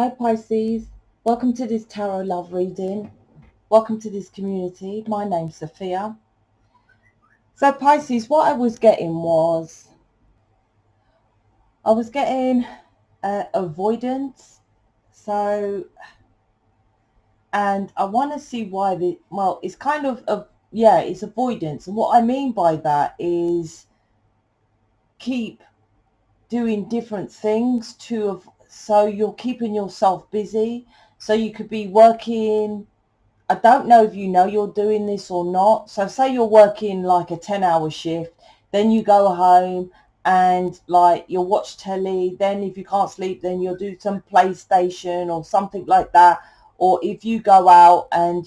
Hi Pisces, welcome to this tarot love reading. Welcome to this community. My name's Sophia. So Pisces, what I was getting was, avoidance. So, and I want to see why it's kind of, it's avoidance. And what I mean by that is keep doing different things so you're keeping yourself busy. So you could be working, I don't know if you know you're doing this or not. So say you're working like a 10-hour shift, then you go home and like you'll watch telly. Then if you can't sleep, then you'll do some PlayStation or something like that. Or if you go out and,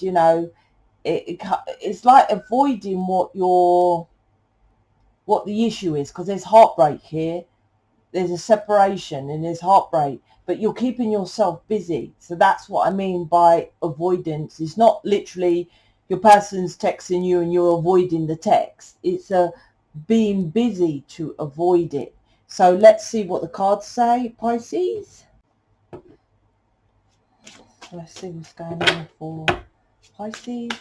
it's like avoiding what the issue is, because there's heartbreak here. There's a separation and there's heartbreak, but you're keeping yourself busy. So that's what I mean by avoidance. It's not literally your person's texting you and you're avoiding the text. It's being busy to avoid it. So let's see what the cards say, Pisces. Let's see what's going on for Pisces.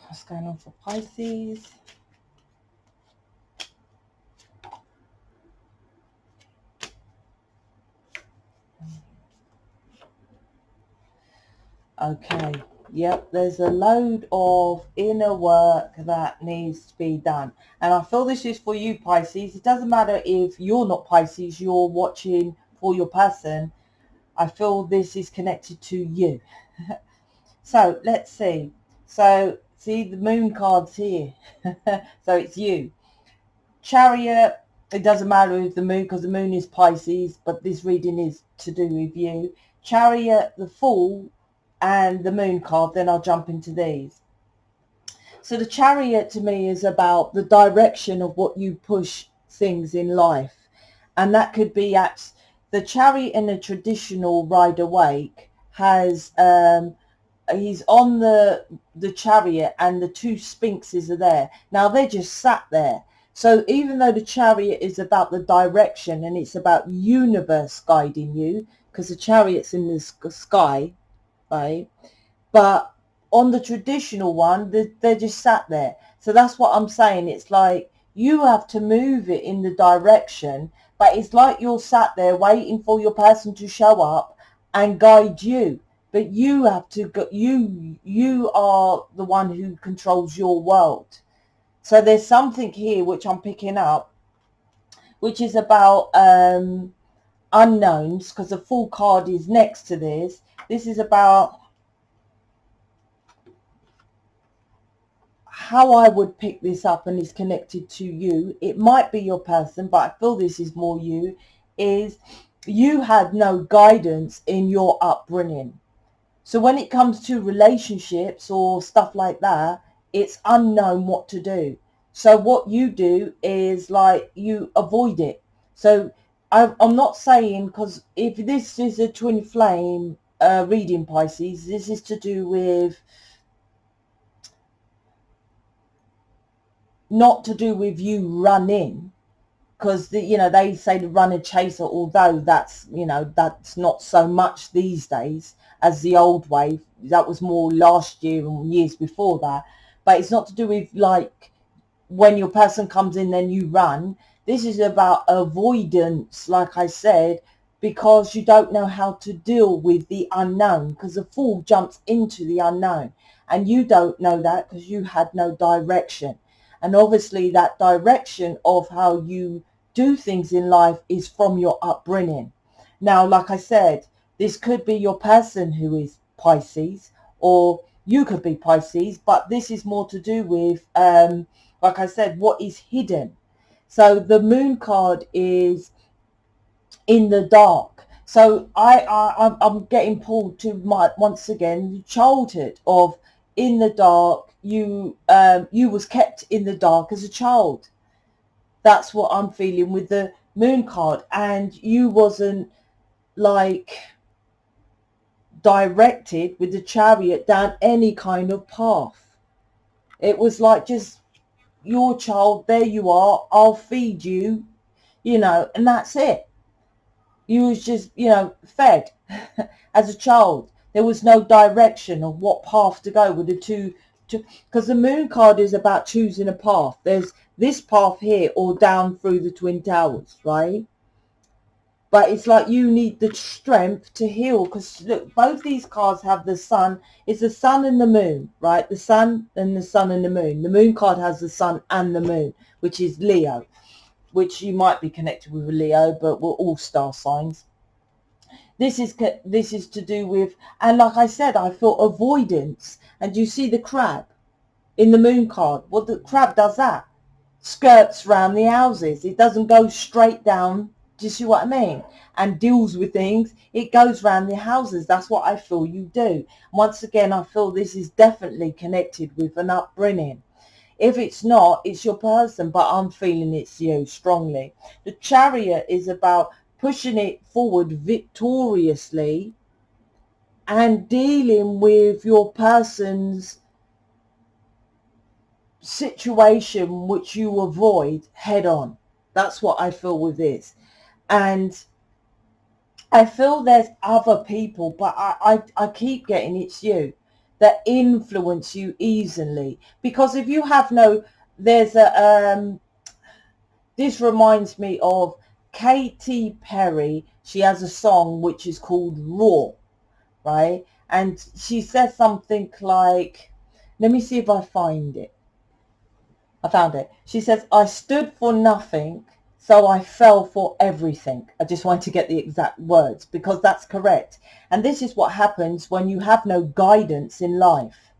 What's going on for Pisces? Okay, yep, there's a load of inner work that needs to be done. And I feel this is for you, Pisces. It doesn't matter if you're not Pisces, you're watching for your person. I feel this is connected to you. So let's see. So see the moon cards here. So it's you. Chariot, it doesn't matter if the moon, because the moon is Pisces, but this reading is to do with you. Chariot, the Fool, and the moon card. Then I'll jump into these. So the Chariot to me is about the direction of what you push things in life, and that could be at the Chariot in a traditional Rider-Waite has he's on the chariot and the two sphinxes are there. Now they're just sat there. So even though the Chariot is about the direction and it's about universe guiding you, because the Chariot's in the sky, right? But on the traditional one, they're just sat there. So that's what I'm saying. It's like you have to move it in the direction, but it's like you're sat there waiting for your person to show up and guide you. But you have to go, you are the one who controls your world. So there's something here which I'm picking up, which is about unknowns, because the Fool card is next to this. This is about how I would pick this up, and it's connected to you. It might be your person, but I feel this is more you, is you had no guidance in your upbringing. So when it comes to relationships or stuff like that, it's unknown what to do. So what you do is like you avoid it. So I'm not saying, because if this is a twin flame reading, Pisces, this is to do with, not to do with you running, because they say the runner chaser, although that's that's not so much these days as the old way. That was more last year and years before that. But it's not to do with like when your person comes in then you run. This is about avoidance, like I said, because you don't know how to deal with the unknown, because the Fool jumps into the unknown and you don't know that because you had no direction. And obviously that direction of how you do things in life is from your upbringing. Now, like I said, this could be your person who is Pisces, or you could be Pisces, but this is more to do with, like I said, what is hidden. So the moon card is in the dark. So I'm getting pulled to my, once again, the childhood of in the dark. You was kept in the dark as a child. That's what I'm feeling with the moon card. And you wasn't like directed with the Chariot down any kind of path. It was like just your child, there you are, I'll feed you, you know, and that's it. You was just, you know, fed as a child. There was no direction of what path to go with the two, because the moon card is about choosing a path. There's this path here or down through the Twin Towers, right? But it's like you need the strength to heal, because look, both these cards have the sun. It's the sun and the moon, right? The sun and the sun and the moon. The moon card has the sun and the moon, which is Leo, which you might be connected with a Leo, but we're all star signs. This is to do with, and like I said, I feel avoidance. And you see the crab in the moon card. Well, the crab does that. Skirts round the houses. It doesn't go straight down. Do you see what I mean? And deals with things. It goes round the houses. That's what I feel you do. Once again, I feel this is definitely connected with an upbringing. If it's not, it's your person, but I'm feeling it's you strongly. The Chariot is about pushing it forward victoriously and dealing with your person's situation which you avoid head on. That's what I feel with this. And I feel there's other people, but I keep getting it's you that influence you easily. Because if you have no, there's a, this reminds me of Katy Perry. She has a song which is called Raw, right? And she says something like, let me see if I find it. I found it. She says, I stood for nothing, so I fell for everything. I just want to get the exact words because that's correct. And this is what happens when you have no guidance in life,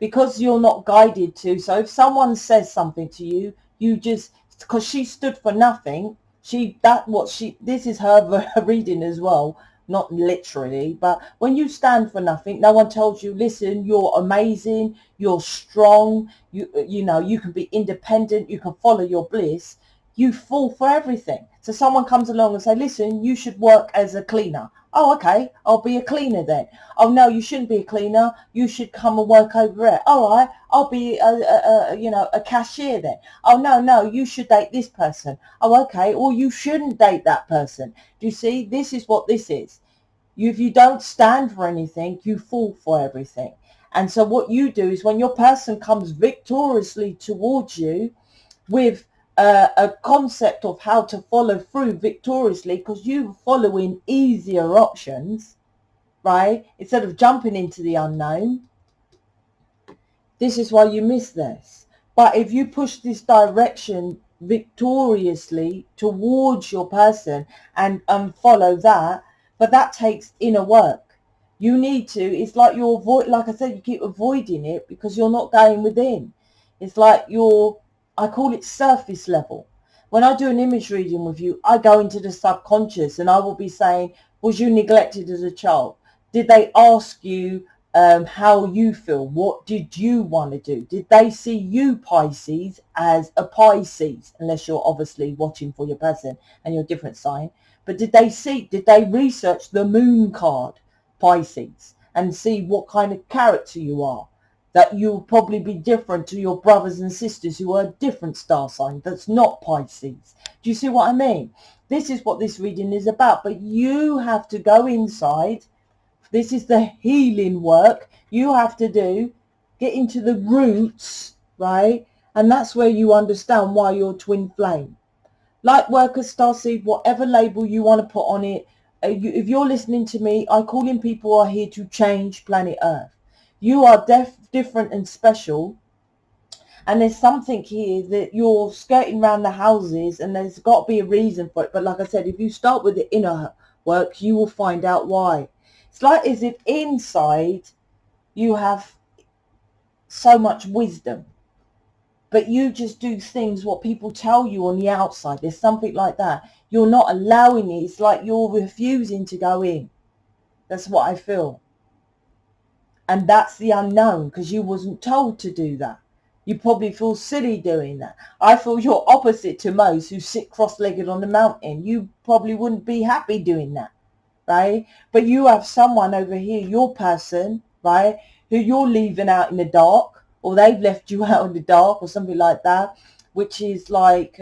because you're not guided to. So if someone says something to you, you just, because she stood for nothing, this is her reading as well, not literally, but when you stand for nothing, no one tells you, listen, you're amazing, you're strong, you know, you can be independent, you can follow your bliss. You fall for everything. So someone comes along and say, listen, you should work as a cleaner. Oh, okay, I'll be a cleaner then. Oh, no, you shouldn't be a cleaner. You should come and work over there. All right, I'll be, a cashier then. Oh, no, you should date this person. Oh, okay, or you shouldn't date that person. Do you see? This is what this is. If you don't stand for anything, you fall for everything. And so what you do is when your person comes victoriously towards you with a concept of how to follow through victoriously, because you're following easier options, right? Instead of jumping into the unknown. This is why you miss this. But if you push this direction victoriously towards your person and follow that, but that takes inner work. You need to, it's like you're like I said, you keep avoiding it because you're not going within. It's like I call it surface level. When I do an image reading with you, I go into the subconscious and I will be saying, was you neglected as a child? Did they ask you how you feel? What did you want to do? Did they see you, Pisces, as a Pisces? Unless you're obviously watching for your person and your different sign. But did they research the moon card, Pisces, and see what kind of character you are? That you'll probably be different to your brothers and sisters who are a different star sign that's not Pisces. Do you see what I mean? This is what this reading is about. But you have to go inside. This is the healing work you have to do. Get into the roots, right? And that's where you understand why you're twin flame. Lightworkers, Starseed, whatever label you want to put on it. If you're listening to me, I call in people who are here to change planet Earth. You are different and special. And there's something here that you're skirting around the houses and there's got to be a reason for it. But like I said, if you start with the inner work, you will find out why. It's like as if inside you have so much wisdom, but you just do things what people tell you on the outside. There's something like that. You're not allowing it. It's like you're refusing to go in. That's what I feel. And that's the unknown because you wasn't told to do that. You probably feel silly doing that. I feel you're opposite to most who sit cross-legged on the mountain. You probably wouldn't be happy doing that, right? But you have someone over here, your person, right, who you're leaving out in the dark, or they've left you out in the dark or something like that, which is like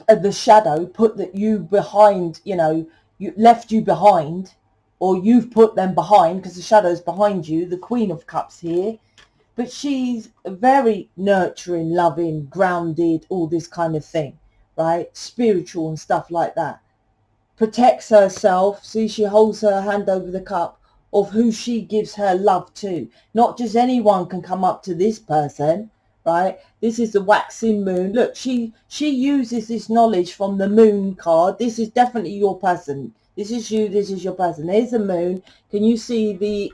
the shadow put that you behind, you know, you left you behind, or you've put them behind because the shadow's behind you, the Queen of Cups here. But she's very nurturing, loving, grounded, all this kind of thing, right? Spiritual and stuff like that. Protects herself. See, she holds her hand over the cup of who she gives her love to. Not just anyone can come up to this person, right? This is the waxing moon. Look, she uses this knowledge from the moon card. This is definitely your person. This is you. This is your person. There's the moon. Can you see the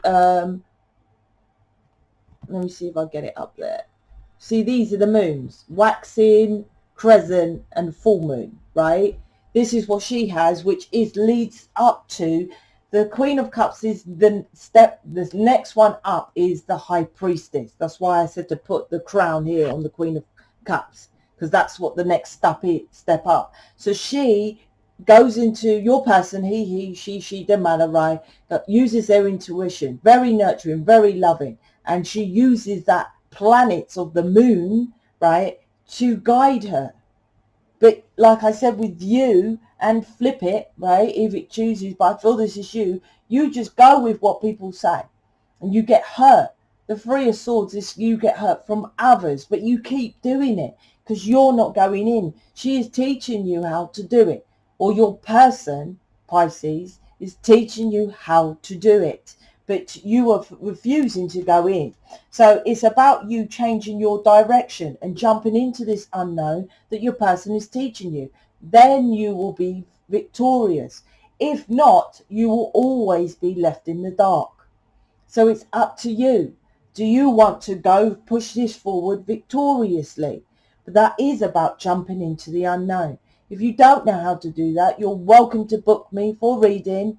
let me see if I get it up there. See, these are the moons: waxing, crescent, and full moon, right? This is what she has, which is leads up to the Queen of Cups. Is the step, the next one up is the High Priestess. That's why I said to put the crown here on the Queen of Cups, because that's what the next step up. So she goes into your person, he, she, doesn't matter, right? That uses their intuition, very nurturing, very loving, and she uses that planets of the moon, right, to guide her. But like I said with you, and flip it, right, if it chooses, but I feel this is you just go with what people say, and you get hurt. The Three of Swords is you get hurt from others, but you keep doing it because you're not going in. She is teaching you how to do it, or your person, Pisces, is teaching you how to do it, but you are refusing to go in. So it's about you changing your direction and jumping into this unknown that your person is teaching you. Then you will be victorious. If not, you will always be left in the dark. So it's up to you. Do you want to go push this forward victoriously? But that is about jumping into the unknown. If you don't know how to do that, you're welcome to book me for reading,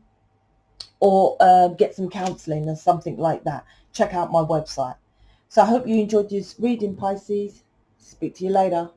or get some counselling or something like that. Check out my website. So I hope you enjoyed this reading, Pisces. Speak to you later.